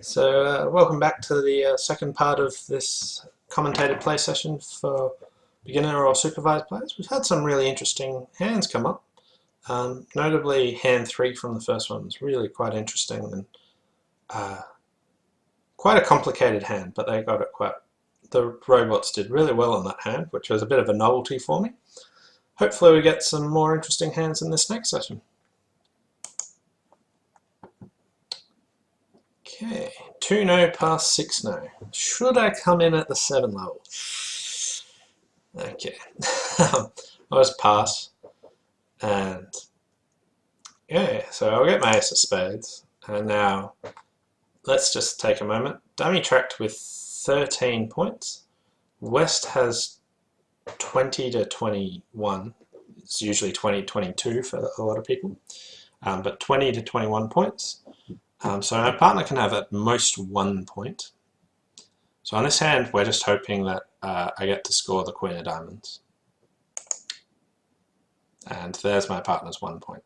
Welcome back to the second part of this commentated play session for beginner or supervised players. We've had some really interesting hands come up. Notably, hand 3 from the first one was really quite interesting and quite a complicated hand, but they got it quite. The robots did really well on that hand, which was a bit of a novelty for me. Hopefully we get some more interesting hands in this next session. Okay, 2 no past 6 no. Should I come in at the 7 level? Okay, I'll just pass. And yeah, so I'll get my ace of spades. And now let's just take a moment. Dummy tracked with 13 points. West has 20 to 21. It's usually 20 22 for a lot of people, but 20 to 21 points. So my partner can have at most 1 point. So on this hand, we're just hoping that I get to score the Queen of Diamonds. And there's my partner's 1 point.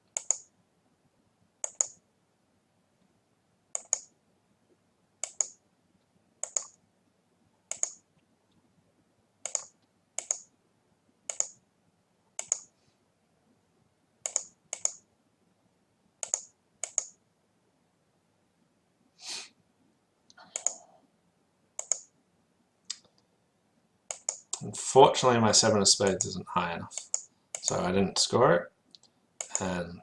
Unfortunately, my 7 of spades isn't high enough, so I didn't score it, and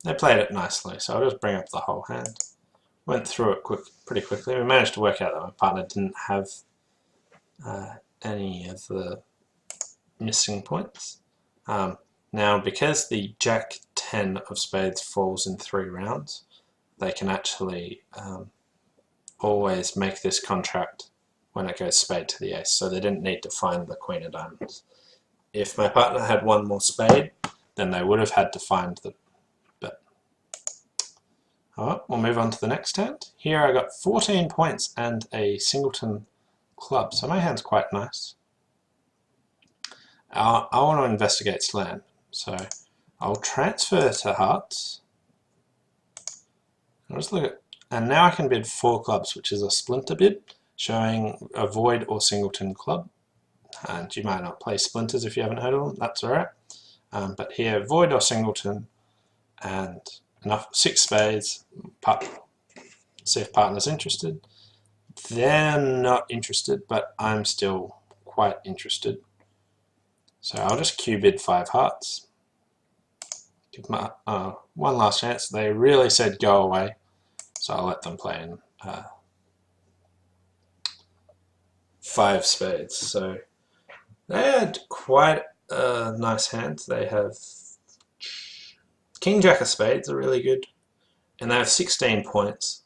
they played it nicely, so I'll just bring up the whole hand. Went through it pretty quickly. We managed to work out that my partner didn't have any of the missing points. Now, because the Jack 10 of spades falls in 3 rounds, they can actually always make this contract when it goes spade to the ace, so they didn't need to find the Queen of Diamonds. If my partner had 1 more spade, then they would have had to find the bit. Alright, we'll move on to the next hand. Here I got 14 points and a singleton club, so my hand's quite nice. I want to investigate slam, so I'll transfer to hearts. I'll just look at, and now I can bid 4 clubs, which is a splinter bid, showing a void or singleton club. And you might not play splinters if you haven't heard of them, that's alright. But here, void or singleton, and enough 6 spades. See if partner's interested. They're not interested, but I'm still quite interested. So I'll just Q bid 5 hearts. Give my one last chance. They really said go away, so I'll let them play in 5 spades. So they had quite a nice hand. They have King Jack of spades are really good, and they have 16 points.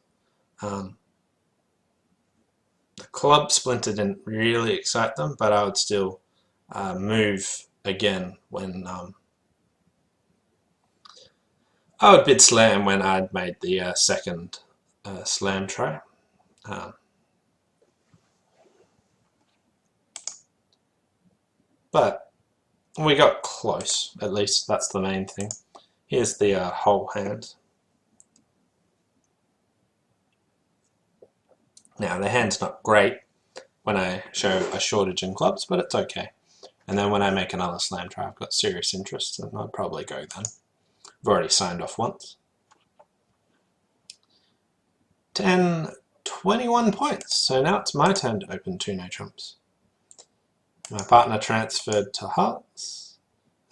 The club splinter didn't really excite them, but I would still move again when I would bid slam when I'd made the second slam try. But we got close, at least that's the main thing. Here's the whole hand. Now the hand's not great when I show a shortage in clubs, but it's okay. And then when I make another slam try, I've got serious interest, and I'd probably go then. I've already signed off once. 10, 21 points. So now it's my turn to open 2 no trumps. My partner transferred to hearts,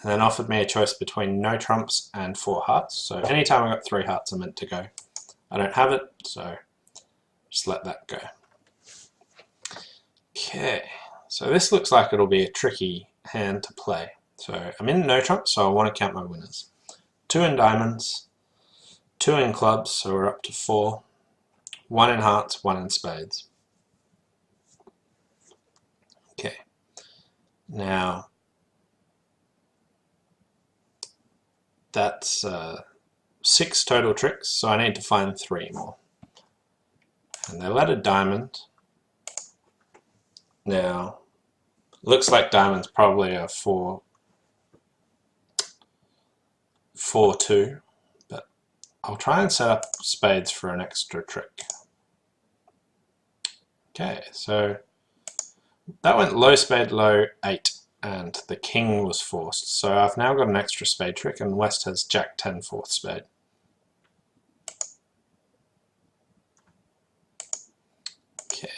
and then offered me a choice between no trumps and 4 hearts. So anytime I got 3 hearts, I meant to go. I don't have it, so just let that go. Okay, so this looks like it'll be a tricky hand to play. So I'm in no trumps, so I want to count my winners. 2 in diamonds, 2 in clubs, so we're up to 4. 1 in hearts, 1 in spades. Okay. Now, that's 6 total tricks, so I need to find 3 more. And they let a diamond. Now, looks like diamond's probably a 4-2, but I'll try and set up spades for an extra trick. Okay, so that went low spade, low 8, and the king was forced. So I've now got an extra spade trick, and West has Jack 10 fourth spade. Okay.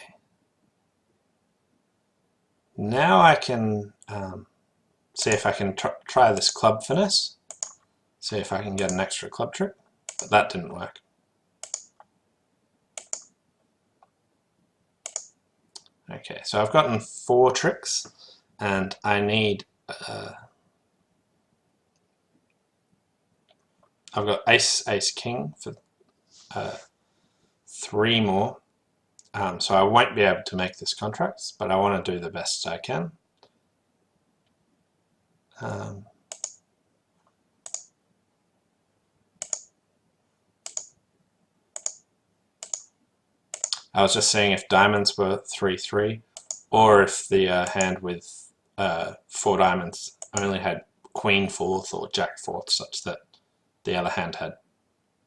Now I can see if I can try this club finesse, see if I can get an extra club trick, but that didn't work. Okay, so I've gotten 4 tricks, and I need, I've got ace, ace, king for 3 more, so I won't be able to make this contract, but I want to do the best I can. I was just seeing if diamonds were 3-3, or if the hand with 4 diamonds only had queen 4th or jack 4th, such that the other hand had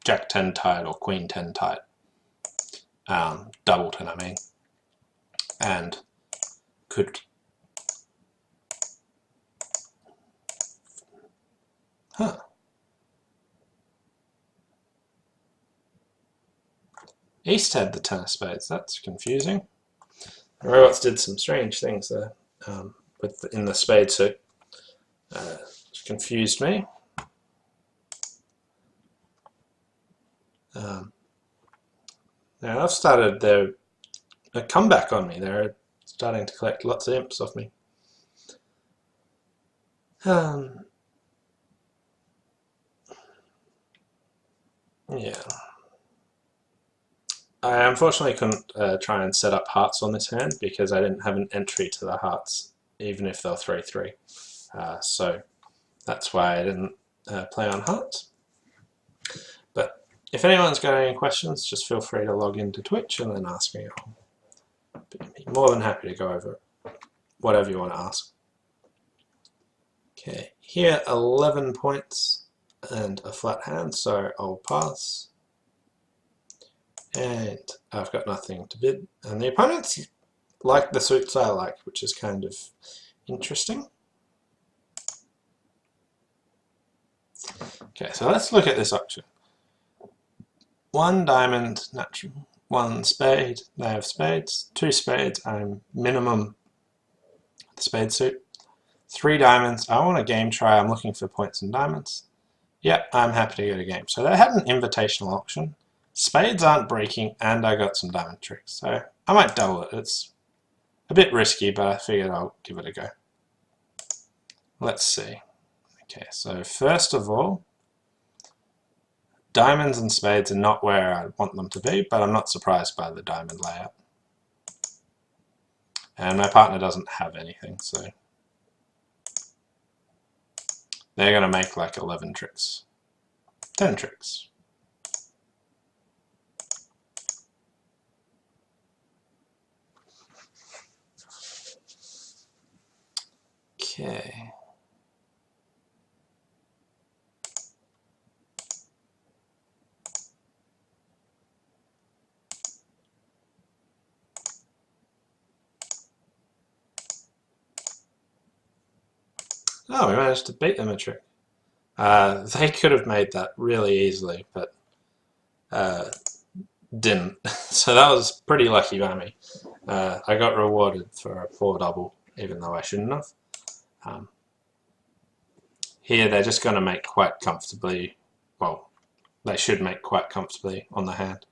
jack 10 tight or queen 10 tight, doubleton I mean, and could East had the 10 of spades. That's confusing. The robots did some strange things there in the spade suit. Which confused me. Now I've started a comeback on me. They're starting to collect lots of imps off me. Yeah. I unfortunately couldn't try and set up hearts on this hand because I didn't have an entry to the hearts, even if they're 3-3. So that's why I didn't play on hearts. But if anyone's got any questions, just feel free to log into Twitch and then ask me. I'll be more than happy to go over whatever you want to ask. Okay, here 11 points and a flat hand, so I'll pass. And I've got nothing to bid. And the opponents like the suits I like, which is kind of interesting. Okay, so let's look at this option. 1 diamond, natural. 1 spade, they have spades. 2 spades, I'm minimum the spade suit. 3 diamonds, I want a game try, I'm looking for points and diamonds. Yep, I'm happy to go to game. So they had an invitational auction. Spades aren't breaking, and I got some diamond tricks, so I might double it. It's a bit risky, but I figured I'll give it a go. Let's see. Okay, so first of all, diamonds and spades are not where I want them to be, but I'm not surprised by the diamond layout. And my partner doesn't have anything, so they're going to make like 11 tricks. 10 tricks. Okay. Oh, we managed to beat them a trick. They could have made that really easily, but didn't. So that was pretty lucky by me. I got rewarded for a poor double, even though I shouldn't have. Here they're just going to make quite comfortably, well, they should make quite comfortably on the hand.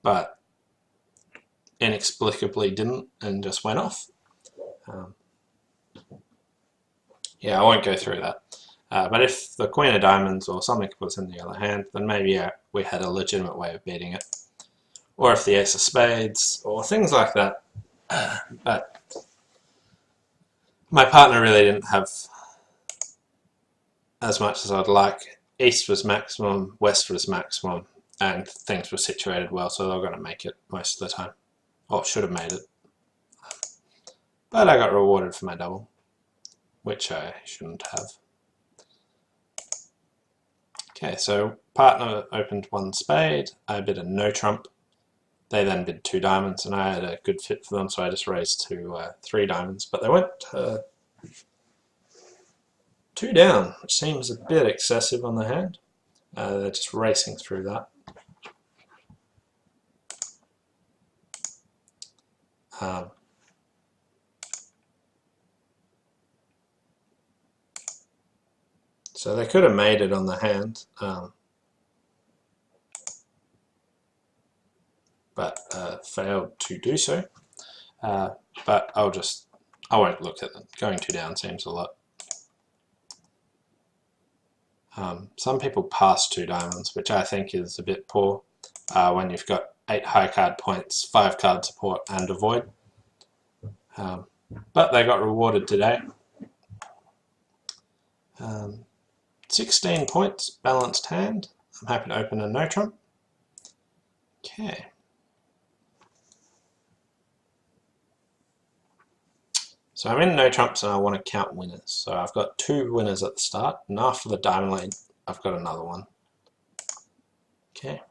But inexplicably didn't and just went off. Yeah, I won't go through that. But if the Queen of Diamonds or something was in the other hand, then maybe we had a legitimate way of beating it. Or if the Ace of Spades, or things like that. But my partner really didn't have as much as I'd like. East was maximum, West was maximum, and things were situated well, so they were going to make it most of the time. Or should have made it. But I got rewarded for my double, which I shouldn't have. Okay, so partner opened one spade, I bid a no trump. They then bid 2 diamonds, and I had a good fit for them, so I just raised to 3 diamonds. But they went 2 down, which seems a bit excessive on the hand. They're just racing through that. So they could have made it on the hand, but failed to do so. But I won't look at them. Going 2 down seems a lot. Some people pass 2 diamonds, which I think is a bit poor when you've got 8 high card points, 5 card support, and a void. But they got rewarded today. 16 points, balanced hand. I'm happy to open a no trump. Okay. So I'm in no trumps and I want to count winners. So I've got 2 winners at the start, and after the diamond lane, I've got another one. Okay.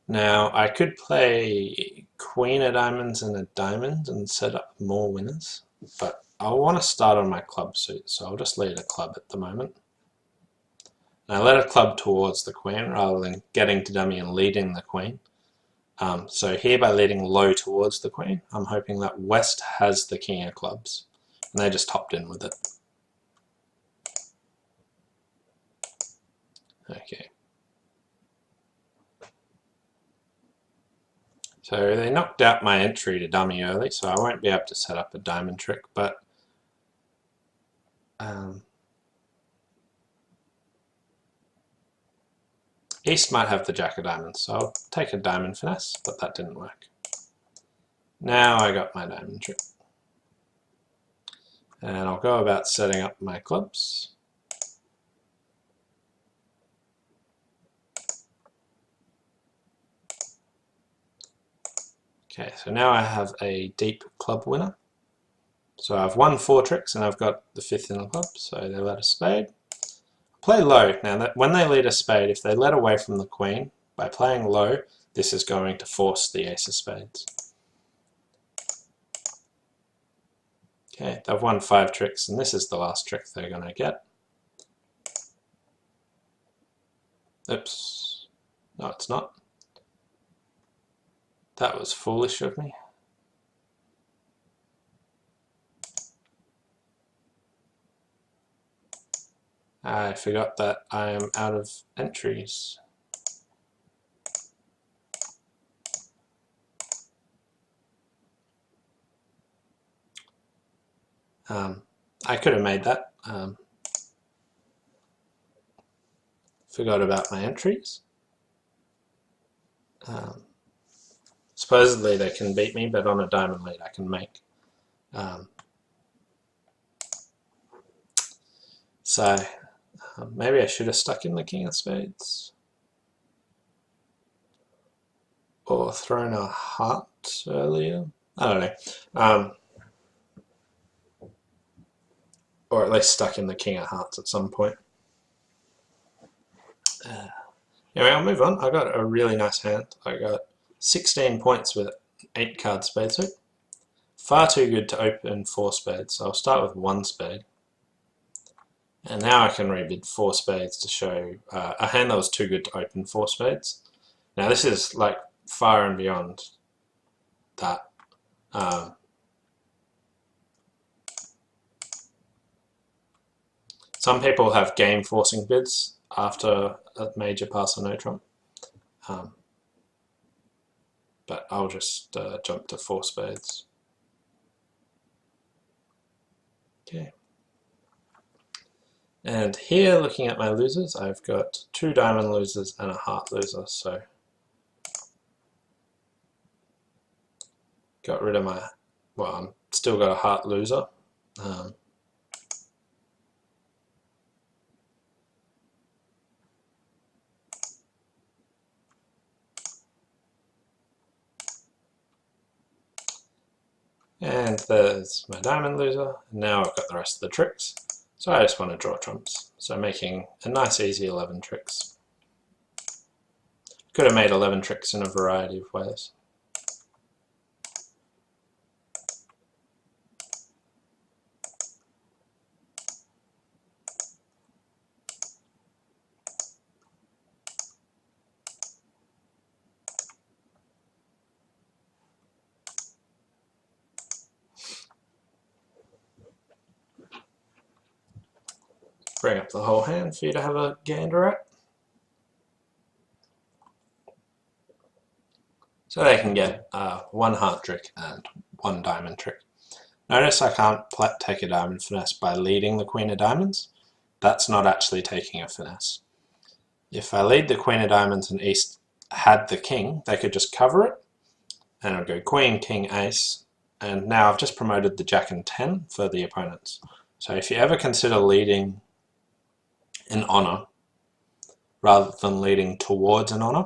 Now I could play queen of diamonds and a diamond and set up more winners, but I want to start on my club suit, so I'll just lead a club at the moment. And I led a club towards the queen rather than getting to dummy and leading the queen. So here, by leading low towards the queen, I'm hoping that West has the king of clubs, and they just hopped in with it. Okay. So they knocked out my entry to dummy early, so I won't be able to set up a diamond trick, but East might have the jack of diamonds, so I'll take a diamond finesse, but that didn't work. Now I got my diamond trick. And I'll go about setting up my clubs. Okay, so now I have a deep club winner. So I've won 4 tricks and I've got the 5th in the club, so they let a spade. Play low. Now, that when they lead a spade, if they let away from the queen, by playing low, this is going to force the ace of spades. Okay, they've won 5 tricks, and this is the last trick they're going to get. Oops. No, it's not. That was foolish of me. I forgot that I am out of entries. I could have made that. Forgot about my entries. Supposedly they can beat me, but on a diamond lead I can make. So maybe I should have stuck in the king of spades. Or thrown a heart earlier. I don't know. Or at least stuck in the king of hearts at some point. Anyway, I'll move on. I got a really nice hand. I got 16 points with 8 card spade suit. Far too good to open 4 spades, so I'll start with 1 spade. And now I can rebid 4 spades to show a hand that was too good to open 4 spades. Now this is like far and beyond that. Some people have game forcing bids after a major pass or no trump. But I'll just jump to 4 spades. Okay. And here, looking at my losers, I've got 2 diamond losers and a heart loser, so got rid of my, well, I'm still got a heart loser. And there's my diamond loser. Now I've got the rest of the tricks. So I just want to draw trumps. So making a nice easy 11 tricks. Could have made 11 tricks in a variety of ways. Bring up the whole hand for you to have a gander at. So they can get one heart trick and one diamond trick. Notice I can't take a diamond finesse by leading the queen of diamonds. That's not actually taking a finesse. If I lead the queen of diamonds and east had the king, they could just cover it, and it would go queen, king, ace, and now I've just promoted the jack and 10 for the opponents. So if you ever consider leading in honor rather than leading towards an honor,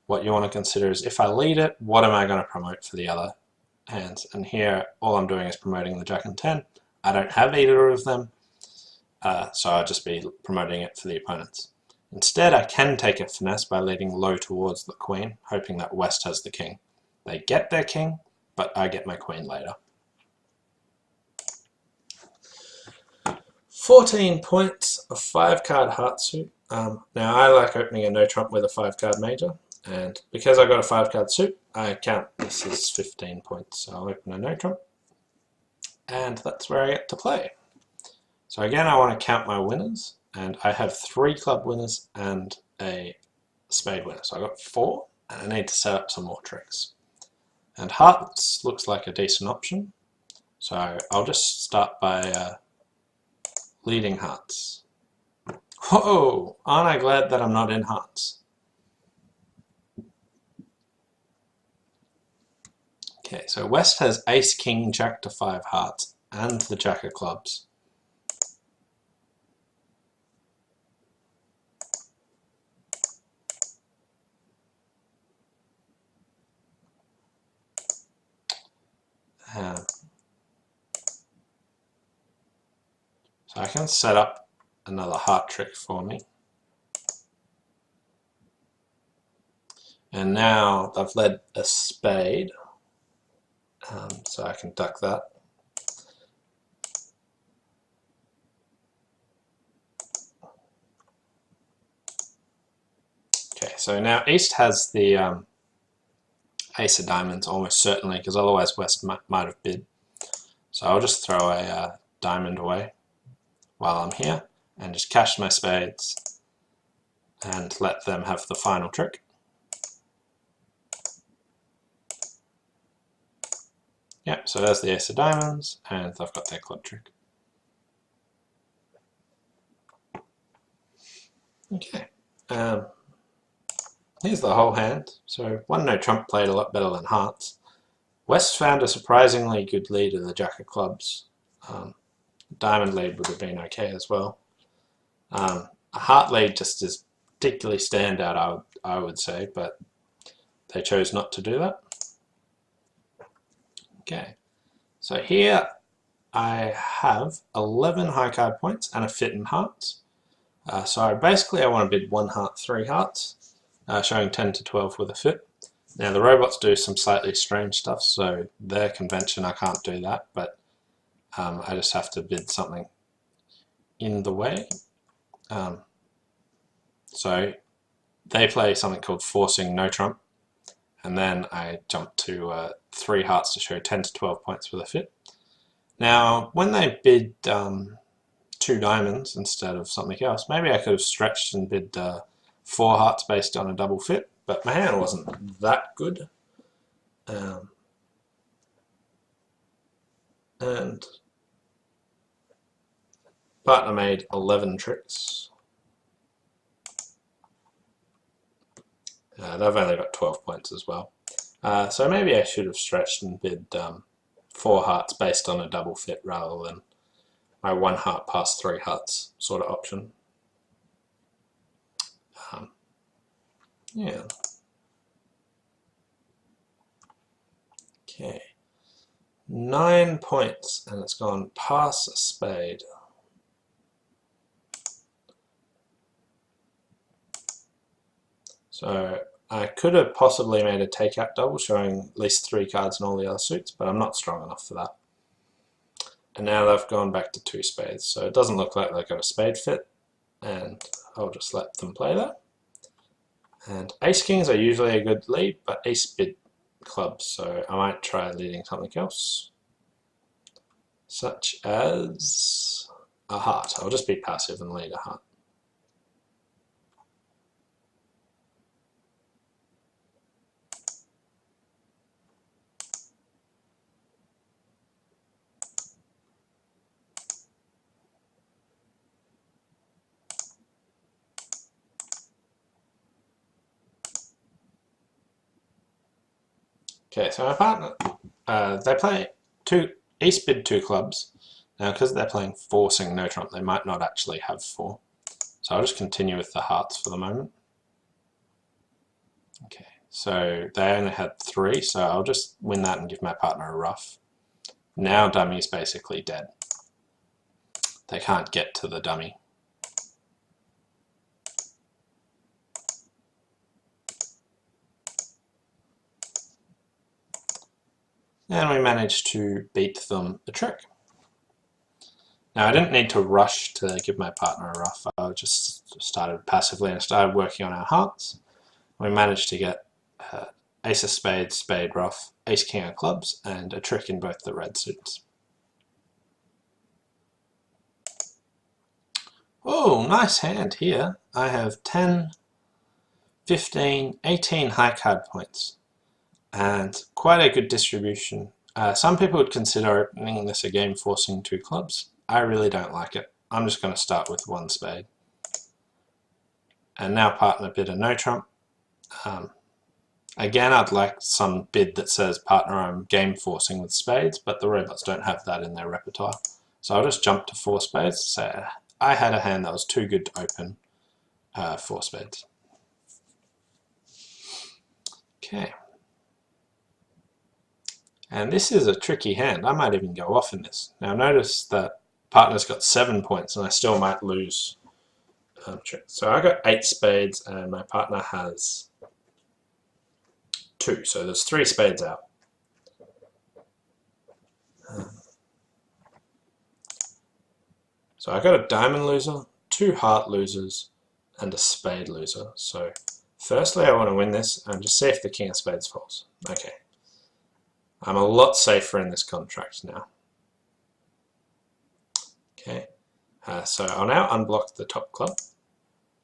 what you want to consider is, if I lead it, what am I going to promote for the other hands? And here all I'm doing is promoting the jack and 10. I don't have either of them, so I'll just be promoting it for the opponents. Instead, I can take a finesse by leading low towards the queen, hoping that west has the king. They get their king, but I get my queen later. 14 points, a 5-card heart suit. Now I like opening a no trump with a 5-card major, and because I got a 5-card suit, I count this as 15 points. So I'll open a no trump, and that's where I get to play. So again, I want to count my winners, and I have 3 club winners and a spade winner. So I got 4, and I need to set up some more tricks. And hearts looks like a decent option, so I'll just start by leading hearts. Whoa! Aren't I glad that I'm not in hearts? Okay, so West has ace, king, jack to 5 hearts, and the jack of clubs. So I can set up another heart trick for me. And now I've led a spade, so I can duck that. Okay, so now East has the ace of diamonds almost certainly, because otherwise West might have bid. So I'll just throw a diamond away while I'm here and just cash my spades and let them have the final trick. Yeah, so there's the ace of diamonds, and they've got their club trick. Okay, here's the whole hand. So one no trump played a lot better than hearts. West found a surprisingly good lead of the jack of clubs. Diamond lead would have been okay as well. A heart lead just is particularly standout, I would say, but they chose not to do that. Okay, so here I have 11 high card points and a fit in hearts. So basically I want to bid 1 heart, 3 hearts, showing 10 to 12 with a fit. Now the robots do some slightly strange stuff, so their convention I can't do that, but I just have to bid something in the way. So they play something called forcing no trump, and then I jump to 3 hearts to show 10 to 12 points with a fit. Now when they bid 2 diamonds instead of something else, maybe I could have stretched and bid 4 hearts based on a double fit, but my hand wasn't that good. And partner made 11 tricks. They've only got 12 points as well. So maybe I should have stretched and bid 4 hearts based on a double fit rather than my 1 heart past 3 hearts sort of option. Yeah. Okay. 9 points, and it's gone past a spade. So I could have possibly made a takeout double showing at least 3 cards in all the other suits, but I'm not strong enough for that. And now they've gone back to 2 spades, so it doesn't look like they've got a spade fit, and I'll just let them play that. And ace kings are usually a good lead, but ace bid clubs, so I might try leading something else, such as a heart. I'll just be passive and lead a heart. Okay, so my partner, they play ace bid 2 clubs. Now, because they're playing forcing no trump, they might not actually have 4. So I'll just continue with the hearts for the moment. Okay, so they only had 3, so I'll just win that and give my partner a ruff. Now dummy's basically dead. They can't get to the dummy. And we managed to beat them a trick. Now I didn't need to rush to give my partner a ruff. I just started passively and started working on our hearts. We managed to get ace of spades, spade ruff, ace king of clubs, and a trick in both the red suits. Oh, nice hand here. I have 10, 15, 18 high card points, and quite a good distribution. Some people would consider opening this a game forcing 2 clubs. I really don't like it. I'm just going to start with 1 spade. And now partner bid a no trump. Again, I'd like some bid that says partner I'm game forcing with spades, but the robots don't have that in their repertoire. So I'll just jump to 4 spades to say I had a hand that was too good to open 4 spades. Okay. And this is a tricky hand. I might even go off in this. Now notice that partner's got 7 points and I still might lose. So I got 8 spades and my partner has 2. So there's 3 spades out. So I got a diamond loser, 2 heart losers, and a spade loser. So firstly I want to win this and just see if the king of spades falls. Okay. I'm a lot safer in this contract now. Okay, so I'll now unblock the top club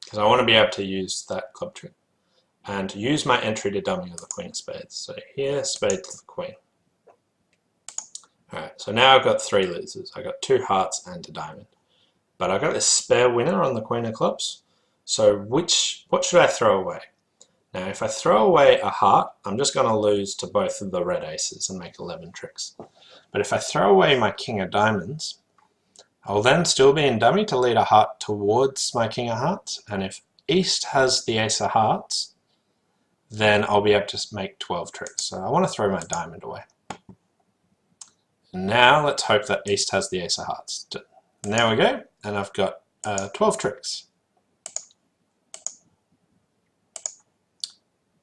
because I want to be able to use that club trick and use my entry to dummy of the queen of spades. So here, spade to the queen. Alright, so now I've got 3 losers. I got 2 hearts and a diamond. But I've got this spare winner on the queen of clubs. So what should I throw away? Now if I throw away a heart, I'm just going to lose to both of the red aces and make 11 tricks. But if I throw away my king of diamonds, I'll then still be in dummy to lead a heart towards my king of hearts, and if east has the ace of hearts, then I'll be able to make 12 tricks. So I want to throw my diamond away. And now let's hope that east has the ace of hearts. And there we go, and I've got 12 tricks.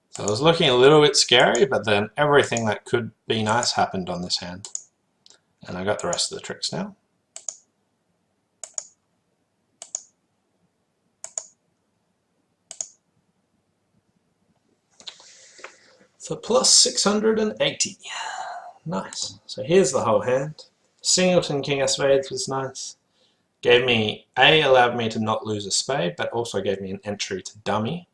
So it was looking a little bit scary, but then everything that could be nice happened on this hand. And I got the rest of the tricks now. For plus 680. Nice. So here's the whole hand. Singleton king of spades was nice. Gave me, allowed me to not lose a spade, but also gave me an entry to dummy.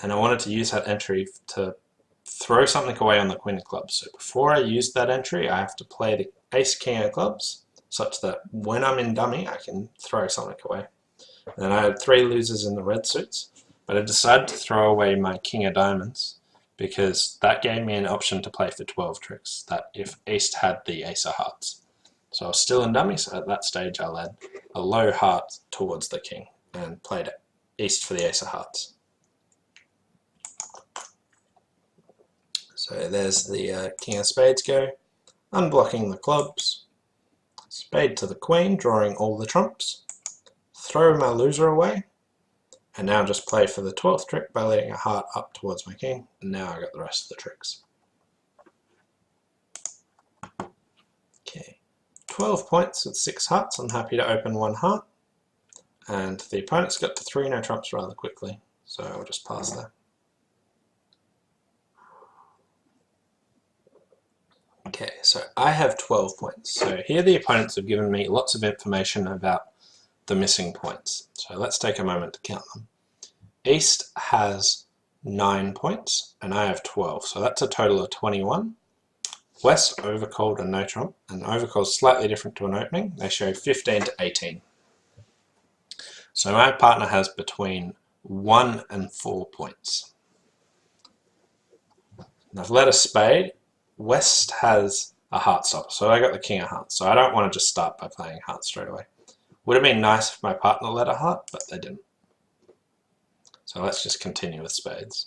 And I wanted to use that entry to throw something away on the queen of clubs. So before I use that entry, I have to play the ace king of clubs, such that when I'm in dummy, I can throw something away. And I had 3 losers in the red suits, but I decided to throw away my king of diamonds because that gave me an option to play for 12 tricks, that if east had the ace of hearts. So I was still in dummy, so at that stage I led a low heart towards the king and played east for the ace of hearts. So there's the king of spades go, unblocking the clubs, spade to the queen, drawing all the trumps, throw my loser away, And now just play for the 12th trick by letting a heart up towards my king, and now I got the rest of the tricks. Okay, 12 points with 6 hearts. I'm happy to open 1 heart. And the opponent's got to 3 no trumps rather quickly, so I'll just pass that. Okay, so I have 12 points. So here the opponents have given me lots of information about the missing points. So let's take a moment to count them. East has 9 points, and I have 12, so that's a total of 21. West overcalled and no trump, and overcalled is slightly different to an opening. They show 15 to 18. So my partner has between 1 and 4 points. And I've led a spade. West has a heart stopper, so I got the king of hearts. So I don't want to just start by playing hearts straight away. Would have been nice if my partner led a heart, but they didn't. So let's just continue with spades.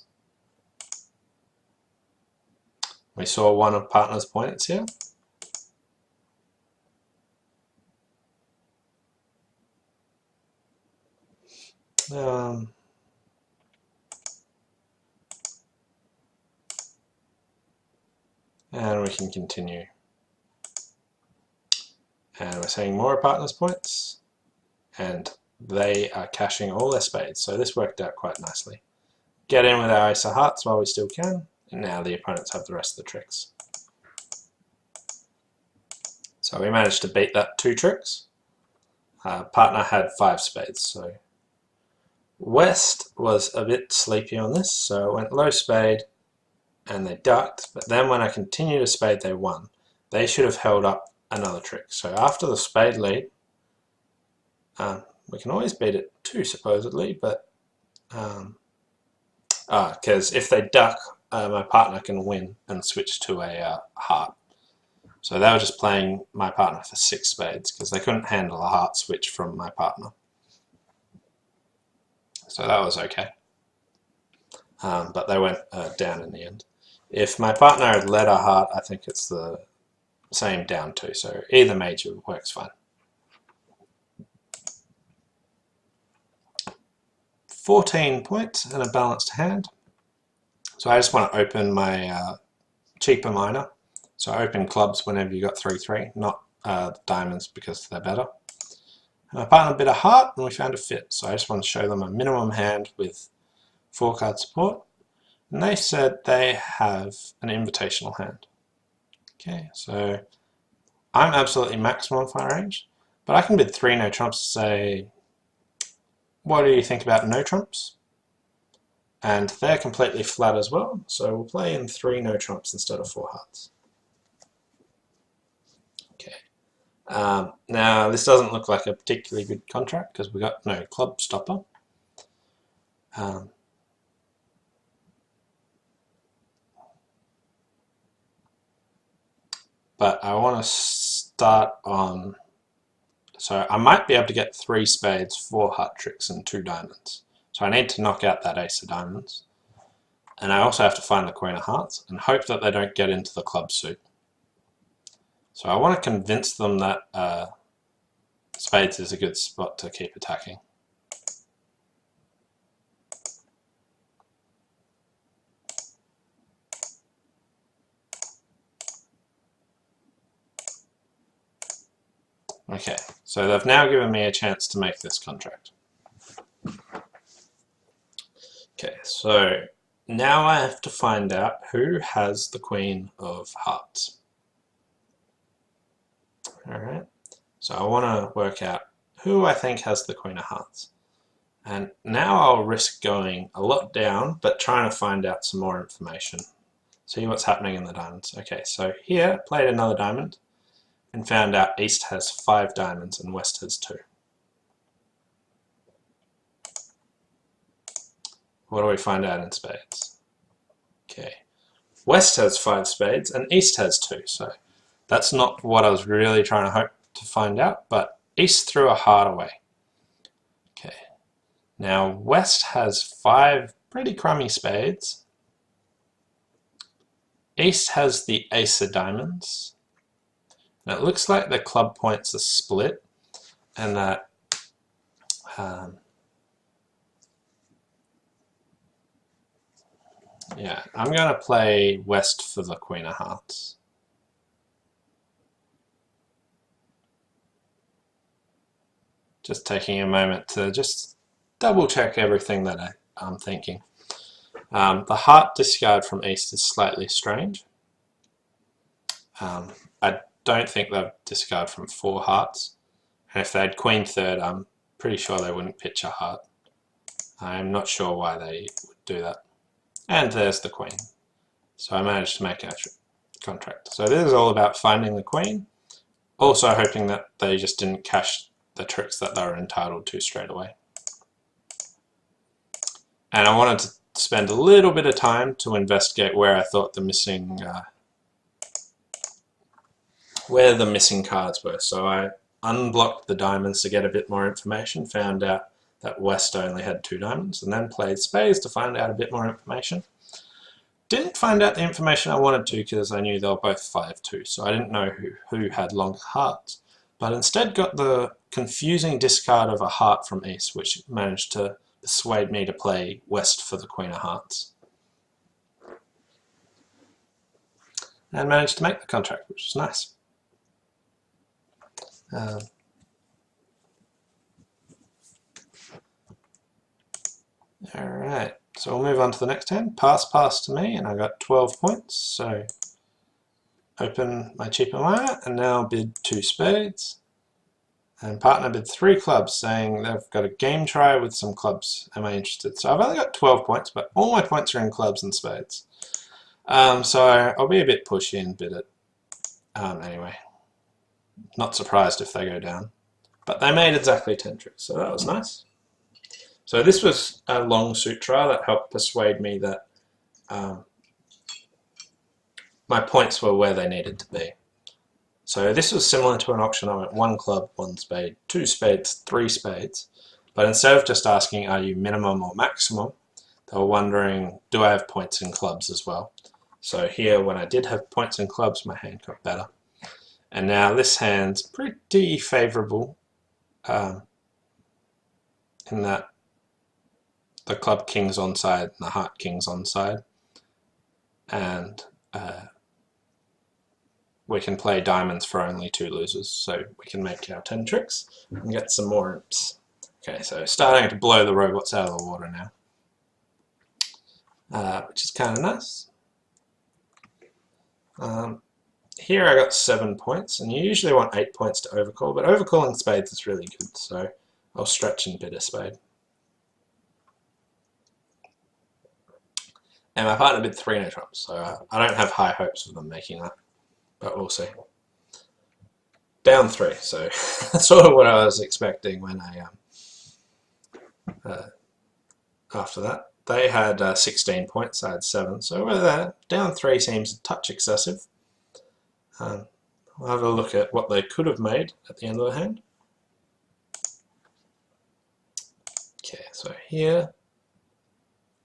We saw one of partner's points here. And we can continue. And we're seeing more partner's points, and they are cashing all their spades, so this worked out quite nicely. Get in with our ace of hearts while we still can, and now the opponents have the rest of the tricks. So we managed to beat that 2 tricks. Partner had 5 spades, so West was a bit sleepy on this, so it went low spade and they ducked, but then when I continued a spade they won. They should have held up another trick. So after the spade lead, we can always beat it 2 supposedly, but because if they duck, my partner can win and switch to a heart. So they were just playing my partner for 6 spades because they couldn't handle a heart switch from my partner. So that was okay. But they went down in the end. If my partner had led a heart, I think it's the same down 2. So either major works fine. 14 points and a balanced hand. So I just want to open my cheaper minor. So open clubs whenever you got 3-3, not diamonds because they're better. And my partner bid a heart and we found a fit. So I just want to show them a minimum hand with 4 card support. And they said they have an invitational hand. Okay, so I'm absolutely maximum fire range, but I can bid 3 no trumps to say, what do you think about no trumps? And they're completely flat as well, so we'll play in 3 no trumps instead of 4 hearts. Okay. Now this doesn't look like a particularly good contract because we got no club stopper. But I want to start on, so I might be able to get 3 spades, 4 heart tricks and 2 diamonds. So I need to knock out that ace of diamonds. And I also have to find the queen of hearts and hope that they don't get into the club suit. So I want to convince them that spades is a good spot to keep attacking. Okay, so they've now given me a chance to make this contract. Okay, so now I have to find out who has the queen of hearts. Alright, so I want to work out who I think has the queen of hearts. And now I'll risk going a lot down, but trying to find out some more information. See what's happening in the diamonds. Okay, so here, played another diamond and found out East has 5 diamonds and West has 2. What do we find out in spades? Okay, West has 5 spades and East has 2, so that's not what I was really trying to hope to find out, but East threw a heart away. Okay, now West has 5 pretty crummy spades. East has the ace of diamonds. And it looks like the club points are split and that Yeah, I'm going to play West for the Queen of Hearts. Just taking a moment to just double check everything that I'm thinking. The heart discard from East is slightly strange. I don't think they'd discard from 4 hearts. And if they had Queen third, I'm pretty sure they wouldn't pitch a heart. I'm not sure why they would do that. And there's the Queen. So I managed to make a contract. So this is all about finding the Queen. Also hoping that they just didn't cash the tricks that they were entitled to straight away. And I wanted to spend a little bit of time to investigate where I thought the missing cards were. So I unblocked the diamonds to get a bit more information, found out that West only had 2 diamonds, and then played spades to find out a bit more information. Didn't find out the information I wanted to because I knew they were both 5-2, so I didn't know who had longer hearts. But instead got the confusing discard of a heart from East, which managed to persuade me to play West for the Queen of Hearts. And managed to make the contract, which was nice. Alright, so we'll move on to the next hand. Pass to me, and I got 12 points, so open my cheaper miner, and now bid 2 spades. And partner bid 3 clubs, saying they've got a game try with some clubs. Am I interested? So I've only got 12 points, but all my points are in clubs and spades. So I'll be a bit pushy and bid it. Anyway, not surprised if they go down. But they made exactly 10 tricks, so that was nice. So this was a long suit try that helped persuade me that my points were where they needed to be. So this was similar to an auction. I went 1 club, 1 spade, 2 spades, 3 spades. But instead of just asking, are you minimum or maximum, they were wondering, do I have points in clubs as well? So here, when I did have points in clubs, my hand got better. And now this hand's pretty favourable in that the club king's on side and the heart king's on side. And we can play diamonds for only 2 losers, so we can make our 10 tricks and get some more imps. Okay, so starting to blow the robots out of the water now, which is kind of nice. Here I got 7 points, and you usually want 8 points to overcall, but overcalling spades is really good, so I'll stretch and bid a spade. And my partner bid 3 no trumps, so I don't have high hopes of them making that, but we'll see. Down 3, so that's sort of what I was expecting when I after that. They had 16 points, I had 7, so with that, down 3 seems a touch excessive. We'll have a look at what they could have made at the end of the hand. Okay, so here,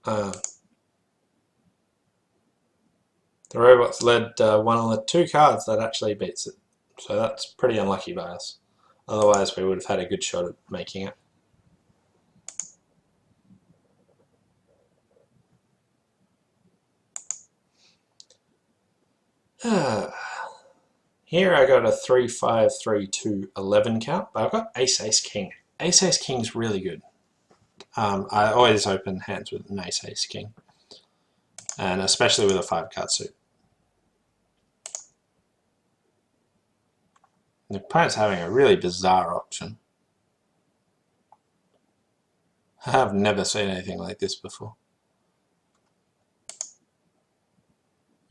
the robots led 1 on the 2 cards, that actually beats it. So that's pretty unlucky by us. Otherwise we would have had a good shot at making it. Here I got a 3-5, 3-2, 11 count, but I've got ace king. Ace king's really good. I always open hands with an ace king, and especially with a 5-card suit. The opponent's having a really bizarre option. I've never seen anything like this before.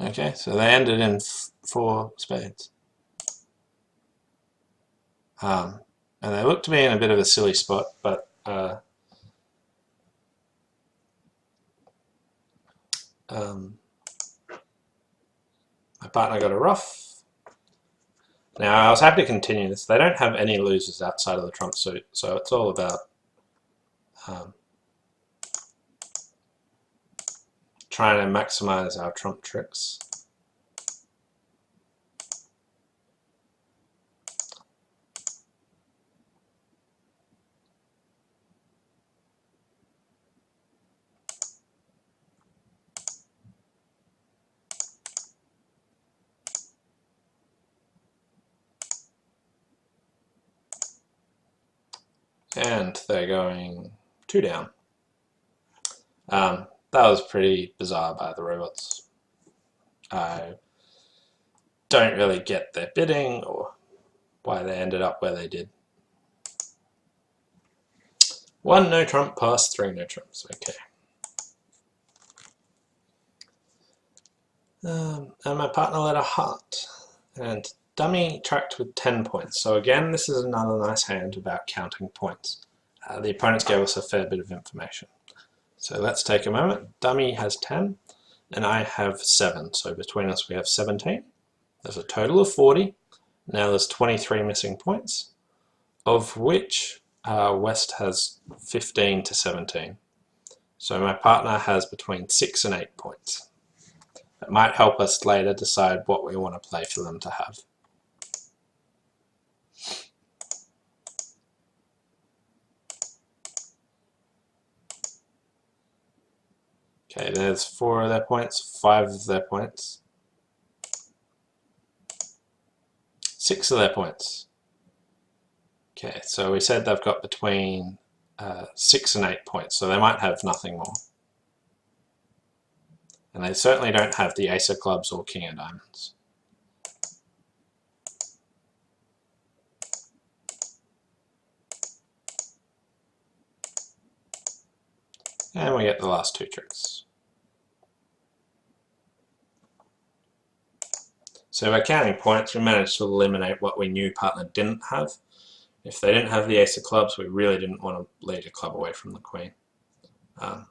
Okay, so they ended in 4 spades. And they look to be in a bit of a silly spot, but my partner got a rough. Now, I was happy to continue this. They don't have any losers outside of the trump suit, so it's all about trying to maximize our trump tricks. And they're going 2 down. That was pretty bizarre by the robots. I don't really get their bidding or why they ended up where they did. 1 no trump past 3 no trumps. Okay. And my partner led a heart. And dummy tracked with 10 points. So again, this is another nice hand about counting points. The opponents gave us a fair bit of information. So let's take a moment. Dummy has 10 and I have 7. So between us we have 17. There's a total of 40. Now there's 23 missing points, of which West has 15 to 17. So my partner has between 6 and 8 points. It might help us later decide what we want to play for them to have. Okay, there's 4 of their points, 5 of their points, 6 of their points. Okay, so we said they've got between 6 and 8 points, so they might have nothing more. And they certainly don't have the ace of clubs or king of diamonds. And we get the last 2 tricks. So by counting points, we managed to eliminate what we knew partner didn't have. If they didn't have the ace of clubs, we really didn't want to lead a club away from the queen. The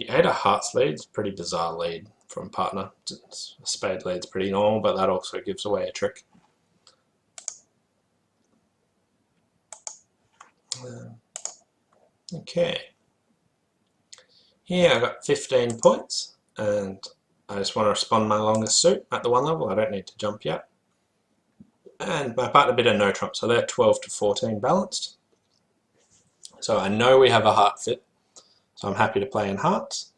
8 of hearts lead's a pretty bizarre lead from partner. A spade lead's pretty normal, but that also gives away a trick. Okay. Here I got 15 points, and I just want to respond my longest suit at the 1 level. I don't need to jump yet. And my partner bid a no trump, so they're 12 to 14 balanced. So I know we have a heart fit, so I'm happy to play in hearts.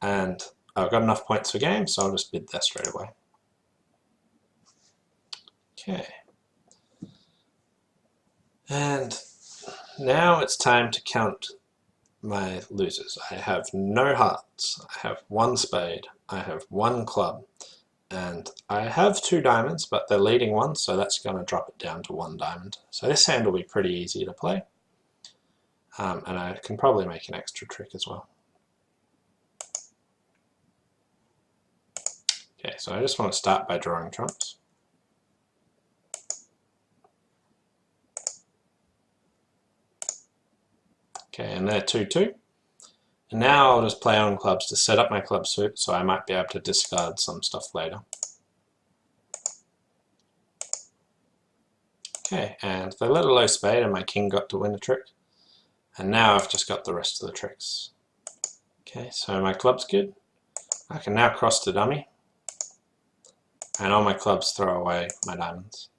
And I've got enough points for game, so I'll just bid there straight away. Okay. And now it's time to count my losers. I have no hearts, I have 1 spade, I have 1 club, and I have 2 diamonds, but they're leading 1, so that's going to drop it down to 1 diamond. So this hand will be pretty easy to play, and I can probably make an extra trick as well. Okay, so I just want to start by drawing trumps. Okay, and they're 2-2. And now I'll just play on clubs to set up my club suit, so I might be able to discard some stuff later. Okay, and they let a low spade and my king got to win a trick. And now I've just got the rest of the tricks. Okay, so my club's good. I can now cross to dummy. And all my clubs throw away my diamonds.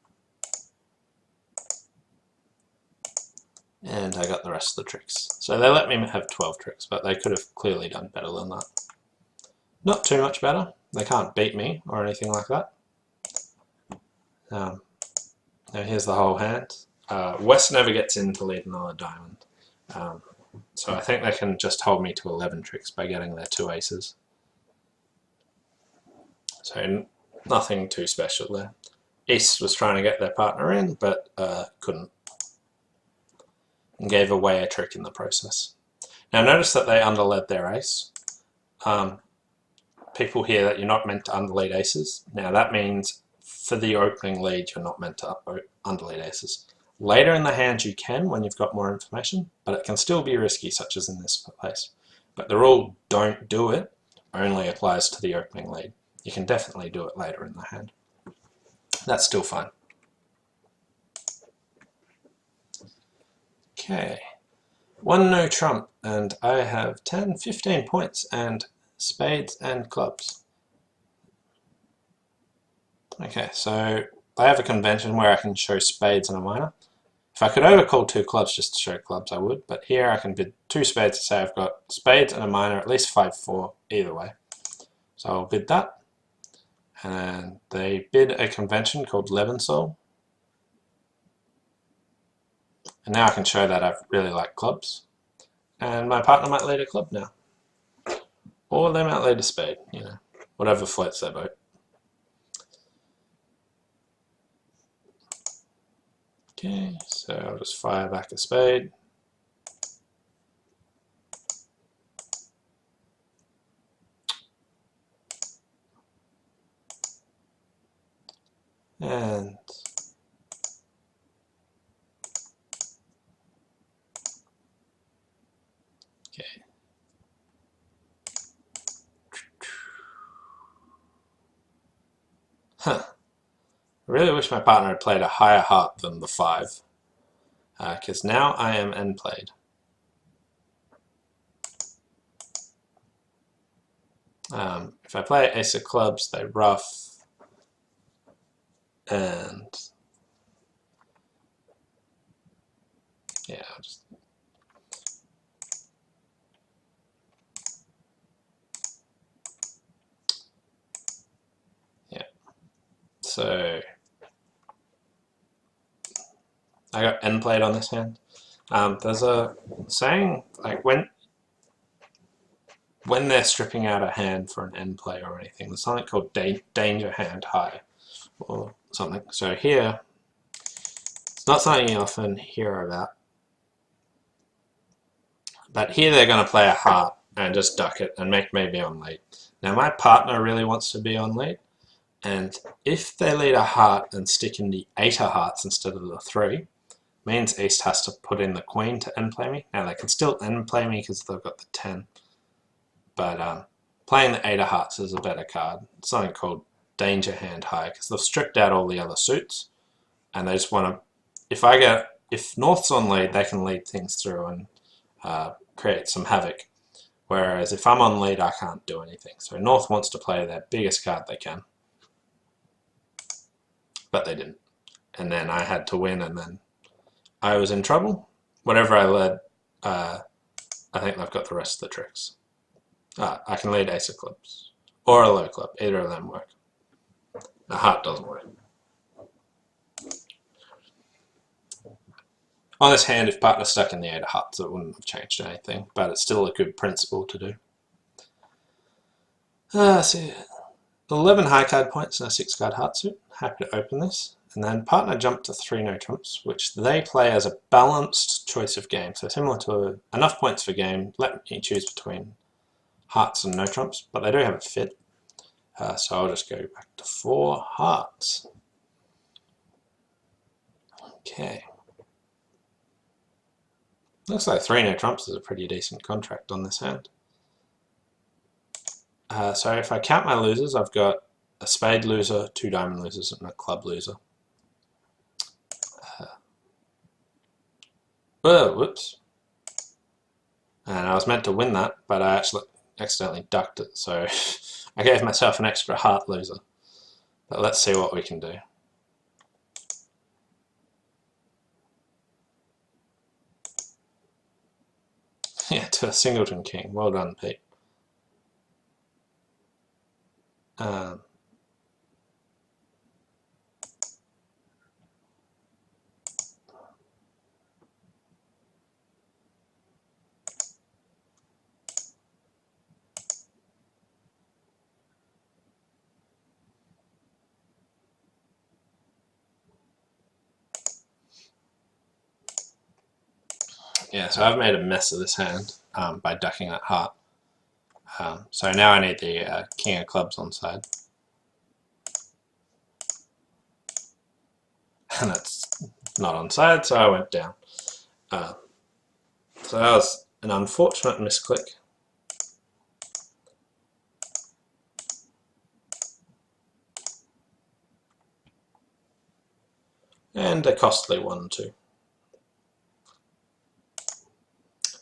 And I got the rest of the tricks. So they let me have 12 tricks, but they could have clearly done better than that. Not too much better. They can't beat me or anything like that. Now here's the whole hand. West never gets in to lead another diamond. So I think they can just hold me to 11 tricks by getting their 2 aces. So nothing too special there. East was trying to get their partner in, but couldn't. And gave away a trick in the process. Now notice that they underled their ace. People hear that you're not meant to underlead aces. Now that means for the opening lead you're not meant to underlead aces. Later in the hand you can when you've got more information, but it can still be risky, such as in this case. But the rule "don't do it" only applies to the opening lead. You can definitely do it later in the hand. That's still fine. Okay, 1 no trump, and I have 10, 15 points, and spades and clubs. Okay, so I have a convention where I can show spades and a minor. If I could overcall 2 clubs just to show clubs, I would, but here I can bid 2 spades to say I've got spades and a minor, at least 5-4 either way. So I'll bid that, and they bid a convention called Leventhal. And now I can show that I really like clubs. And my partner might lead a club now. Or they might lead a spade, you know, whatever floats their boat. Okay, so I'll just fire back a spade. And okay. Huh. I really wish my partner had played a higher heart than the 5, because now I am end played. If I play ace of clubs, they ruff, and yeah, I'll just so I got end played on this hand. There's a saying, like when they're stripping out a hand for an end play or anything, there's something called danger hand high or something. So here, it's not something you often hear about, but here they're going to play a heart and just duck it and make maybe on lead. Now my partner really wants to be on lead, and if they lead a heart and stick in the 8 of hearts instead of the 3, means East has to put in the queen to end play me. Now they can still end play me because they've got the 10, but playing the 8 of hearts is a better card. It's something called danger hand high because they've stripped out all the other suits, and they just want to. If North's on lead, they can lead things through and create some havoc. Whereas if I'm on lead, I can't do anything. So North wants to play their biggest card they can, but they didn't. And then I had to win, and then I was in trouble. Whatever I led, I think they've got the rest of the tricks. I can lead ace of clubs or a low club. Either of them work. A heart doesn't work. On this hand, if partner stuck in the 8 of hearts, it wouldn't have changed anything, but it's still a good principle to do. So 11 high card points and a 6 card heart suit. Happy to open this. And then partner jumped to 3 no trumps, which they play as a balanced choice of game. So similar to enough points for game, let me choose between hearts and no trumps, but they do have a fit. So I'll just go back to 4 hearts. Okay. Looks like 3 no trumps is a pretty decent contract on this hand. So if I count my losers, I've got a spade loser, 2 diamond losers, and a club loser. Whoops. And I was meant to win that, but I actually accidentally ducked it, so I gave myself an extra heart loser. But let's see what we can do. Yeah, to a singleton king. Well done, Pete. Yeah, so I've made a mess of this hand by ducking that heart. So now I need the king of clubs on side. And that's not on side, so I went down. So that was an unfortunate misclick. And a costly one too.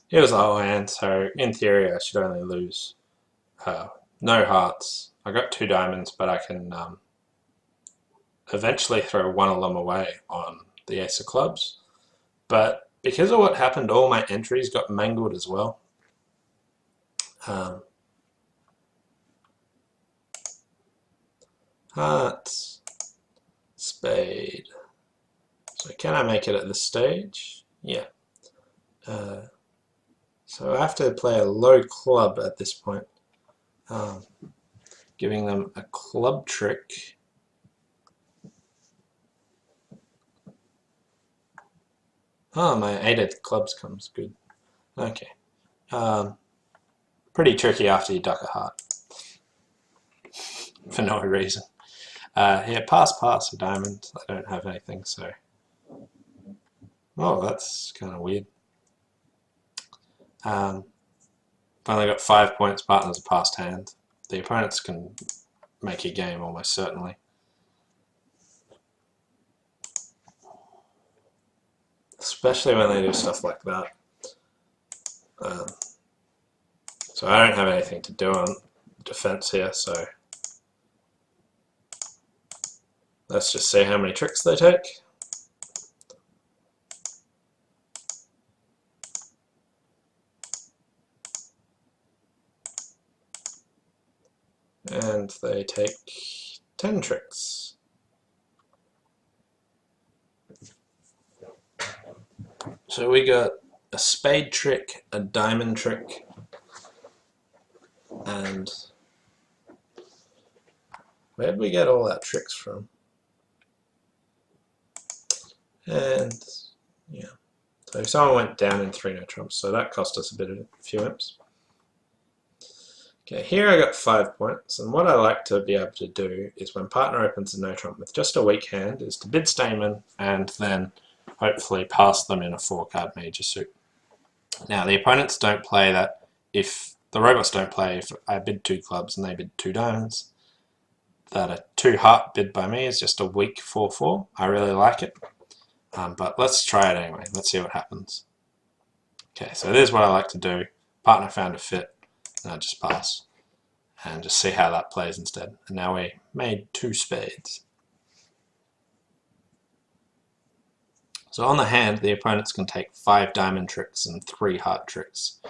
It was a whole hand, so in theory I should only lose no hearts. I got 2 diamonds, but I can eventually throw one of them away on the ace of clubs. But because of what happened, all my entries got mangled as well. Hearts, spade. So can I make it at this stage? Yeah. So I have to play a low club at this point, giving them a club trick. Oh, my 8 of clubs comes good. Okay. Pretty tricky after you duck a heart. For no reason. Here, pass, a diamond. I don't have anything, so... Oh, that's kind of weird. I've only got 5 points, partner's a passed hand. The opponents can make a game almost certainly. Especially when they do stuff like that. So I don't have anything to do on defense here, so let's just see how many tricks they take. And they take 10 tricks. So we got a spade trick, a diamond trick, and where did we get all our tricks from? And yeah, so someone went down in 3 no trumps, so that cost us a few imps. Okay, here I got 5 points, and what I like to be able to do is when partner opens a no trump with just a weak hand is to bid Stamen and then hopefully pass them in a 4-card major suit. Now the opponents don't play that. If the robots don't play, if I bid 2 clubs and they bid 2 diamonds, that a 2 heart bid by me is just a weak 4-4. I really like it, but let's try it anyway. Let's see what happens. Okay, so this is what I like to do. Partner found a fit, and I just pass and just see how that plays instead. And now we made 2 spades. So on the hand, the opponents can take 5 diamond tricks and 3 heart tricks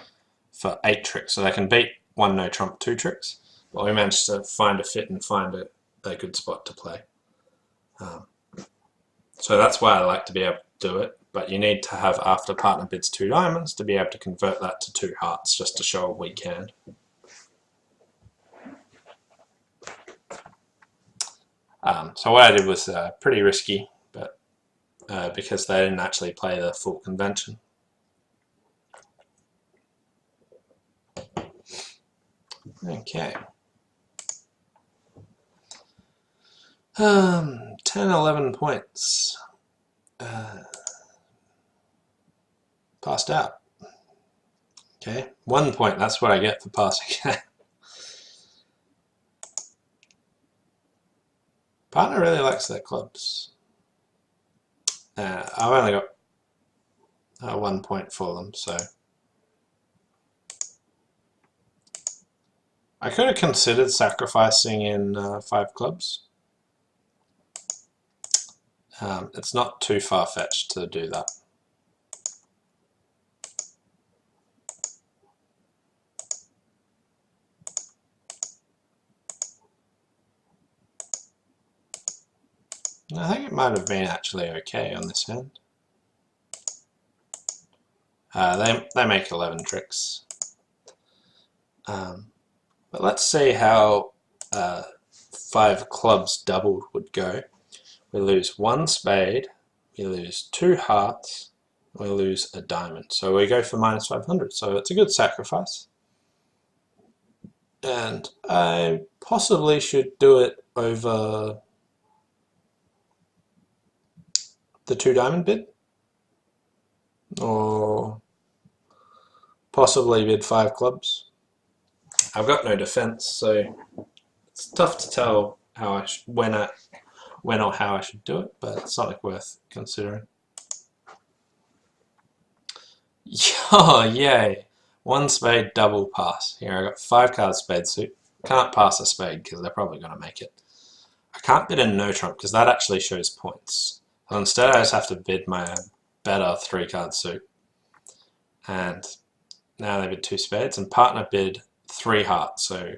for 8 tricks. So they can beat 1 no trump 2 tricks, but we managed to find a fit and find a good spot to play. So that's why I like to be able to do it, but you need to have, after partner bids 2 diamonds, to be able to convert that to 2 hearts just to show a weak hand. So what I did was pretty risky, but because they didn't actually play the full convention. Okay. 10, 11 points. Passed out. Okay, 1 point, that's what I get for passing. Partner really likes their clubs. I've only got 1 point for them, so I could have considered sacrificing in 5 clubs. It's not too far-fetched to do that. I think it might have been actually okay on this hand. They make 11 tricks. But let's see how 5 clubs doubled would go. We lose 1 spade, we lose 2 hearts, we lose a diamond. So we go for minus 500, so it's a good sacrifice. And I possibly should do it over the 2 diamond bid, or possibly bid 5 clubs. I've got no defense, so it's tough to tell how when or how I should do it, but it's something worth considering. Oh, yay! 1 spade double pass. Here I got 5 cards spade suit. Can't pass a spade because they're probably going to make it. I can't bid a no trump because that actually shows points. So instead I just have to bid my better 3 card suit. And now they bid 2 spades, and partner bid 3 hearts, so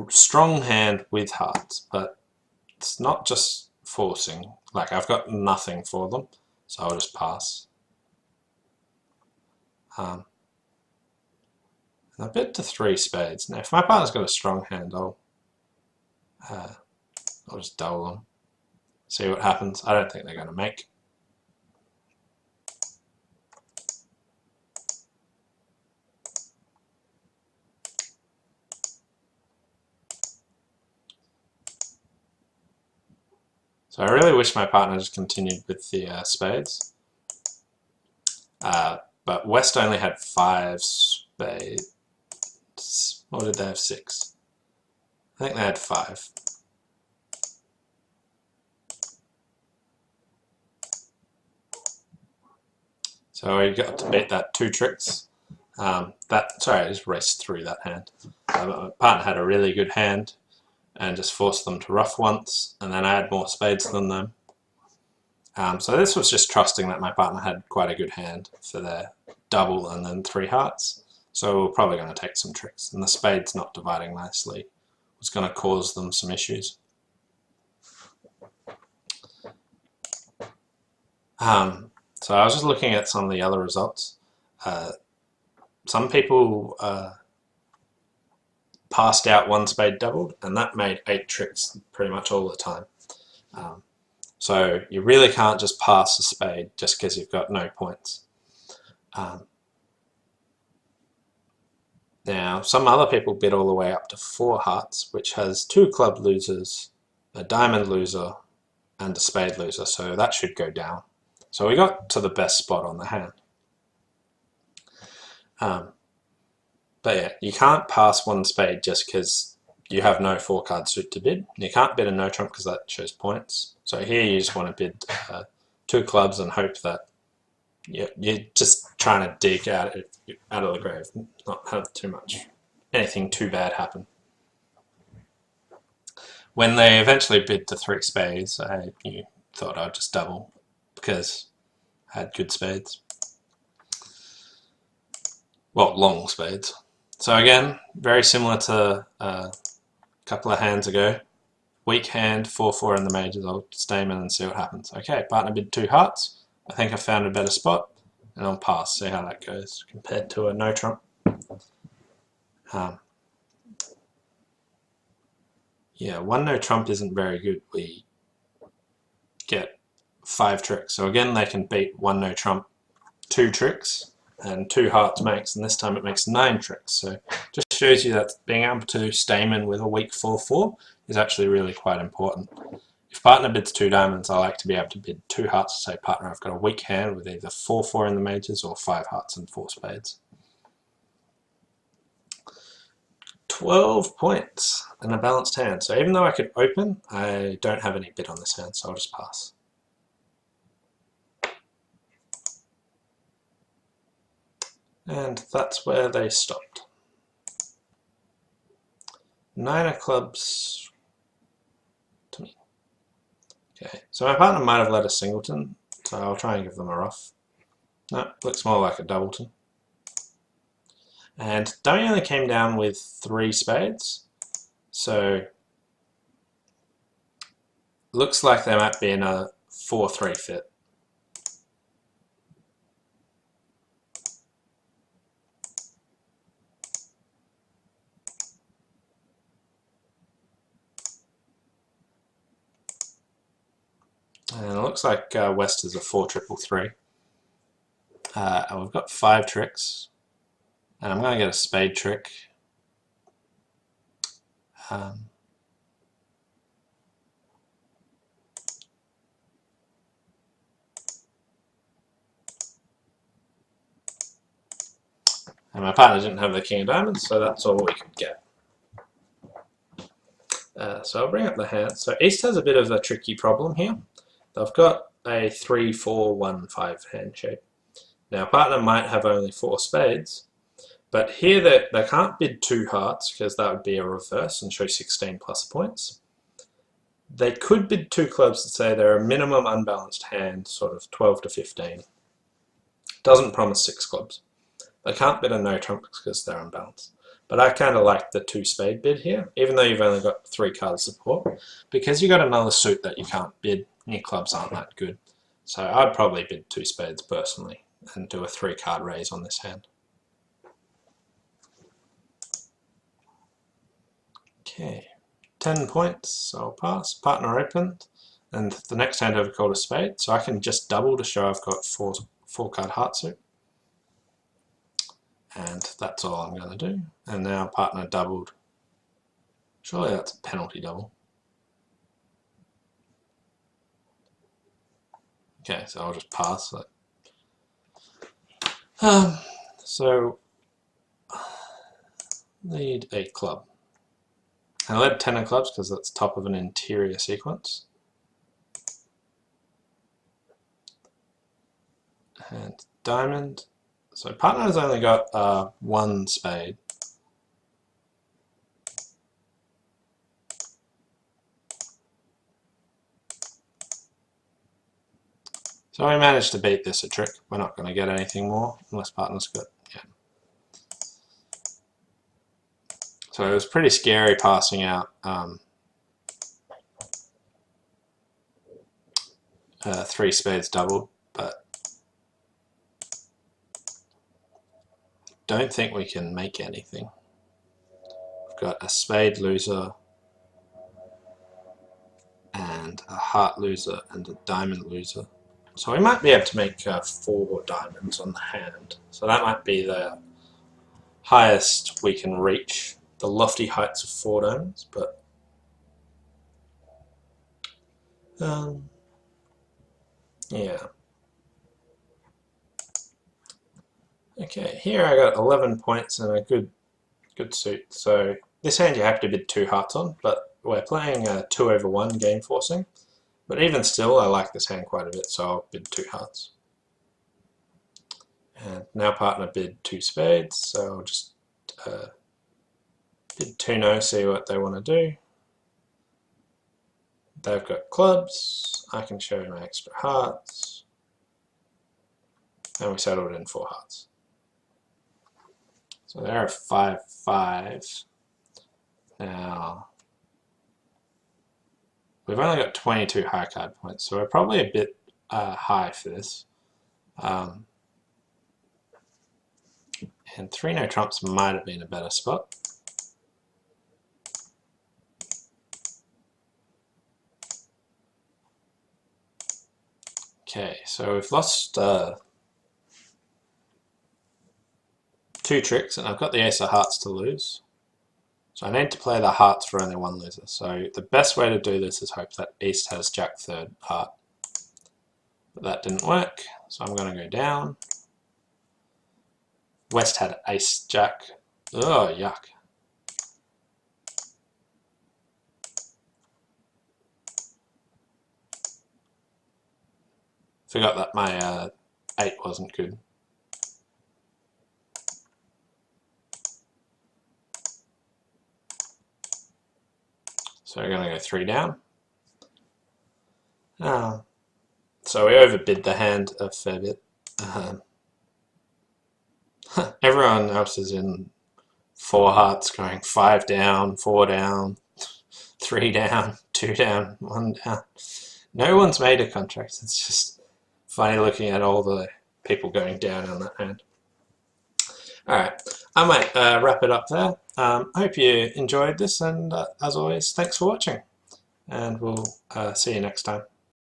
strong hand with hearts, but it's not just forcing. Like, I've got nothing for them, so I'll just pass. And I bid to 3 spades. Now if my partner's got a strong hand, I'll just double them. See what happens. I don't think they're going to make. So I really wish my partner just continued with the spades. But West only had 5 spades. Or did they have 6? I think they had 5. So we got to beat that 2 tricks. Sorry, I just raced through that hand. My partner had a really good hand and just forced them to rough once, and then I had more spades than them. So this was just trusting that my partner had quite a good hand for their double and then 3 hearts. So we're probably going to take some tricks, and the spades not dividing nicely was going to cause them some issues. So I was just looking at some of the other results. Some people passed out 1 spade doubled, and that made 8 tricks pretty much all the time. So you really can't just pass a spade just because you've got no points. Now, some other people bid all the way up to 4 hearts, which has 2 club losers, a diamond loser, and a spade loser, so that should go down. So we got to the best spot on the hand. But yeah, you can't pass 1 spade just because you have no 4-card suit to bid. You can't bid a no trump because that shows points. So here you just want to bid 2 clubs and hope that you're just trying to dig out of the grave, not have anything too bad happen. When they eventually bid to 3 spades, I thought I'd just double because I had good spades. Well, long spades. So again, very similar to a couple of hands ago. Weak hand, 4-4 in the majors. I'll stamen and see what happens. Okay, partner bid 2 hearts. I think I found a better spot, and I'll pass, see how that goes compared to a no trump. Yeah, 1 no trump isn't very good. We get 5 tricks. So again, they can beat 1 no trump 2 tricks, and 2 hearts makes, and this time it makes 9 tricks. So just shows you that being able to stamen with a weak 4-4 is actually really quite important. If partner bids 2 diamonds, I like to be able to bid 2 hearts to say, partner, I've got a weak hand with either 4-4 in the majors or 5 hearts and 4 spades. 12 points and a balanced hand. So even though I could open, I don't have any bid on this hand, so I'll just pass. And that's where they stopped. 9 of clubs to me. Okay, so my partner might have led a singleton, so I'll try and give them a rough. No, looks more like a doubleton. And dummy only came down with 3 spades, so looks like they might be in a 4-3 fit. And it looks like West is a 4-3-3. And we've got 5 tricks. And I'm going to get a spade trick. And my partner didn't have the king of diamonds, so that's all we could get. So I'll bring up the hand. So East has a bit of a tricky problem here. They've got a 3-4-1-5 hand shape. Now partner might have only 4 spades, but here they can't bid 2 hearts because that would be a reverse and show 16 plus points. They could bid 2 clubs to say they're a minimum unbalanced hand, sort of 12 to 15. Doesn't promise 6 clubs. They can't bid a no trump because they're unbalanced. But I kind of like the 2 spade bid here, even though you've only got 3 card support, because you've got another suit that you can't bid, and your clubs aren't that good. So I'd probably bid 2 spades personally, and do a 3-card raise on this hand. Okay, 10 points, so I'll pass. Partner opened, and the next hand over called a spade, so I can just double to show I've got 4-card heart suit. And that's all I'm going to do. And now partner doubled. Surely that's a penalty double. Okay, so I'll just pass that. So need a club. I led 10 of clubs because that's top of an interior sequence. And diamond. So partner has only got 1 spade. So we managed to beat this a trick. We're not going to get anything more unless partner's got, yeah. So it was pretty scary passing out 3 spades doubled, but don't think we can make anything. We've got a spade loser and a heart loser and a diamond loser. So we might be able to make 4 diamonds on the hand. So that might be the highest we can reach, the lofty heights of 4 diamonds, but yeah. Okay, here I got 11 points and a good suit. So this hand you have to bid 2 hearts on, but we're playing 2/1 game forcing. But even still, I like this hand quite a bit, so I'll bid 2 hearts. And now partner bid 2 spades, so I'll just bid 2 no, see what they want to do. They've got clubs, I can show my extra hearts, and we settled in 4 hearts. So they're at 5-5. Now, we've only got 22 high card points, so we're probably a bit high for this. And 3 no trumps might have been a better spot. Okay, so we've lost 2 tricks, and I've got the ace of hearts to lose. So I need to play the hearts for only 1 loser. So the best way to do this is hope that East has Jack 3rd heart. But that didn't work, so I'm going to go down. West had Ace Jack. Oh, yuck. Forgot that my 8 wasn't good. So we're going to go 3 down. So we overbid the hand a fair bit. Everyone else is in 4 hearts going 5 down, 4 down, 3 down, 2 down, 1 down. No one's made a contract. It's just funny looking at all the people going down on that hand. Alright, I might wrap it up there. I hope you enjoyed this, and as always, thanks for watching, and we'll see you next time.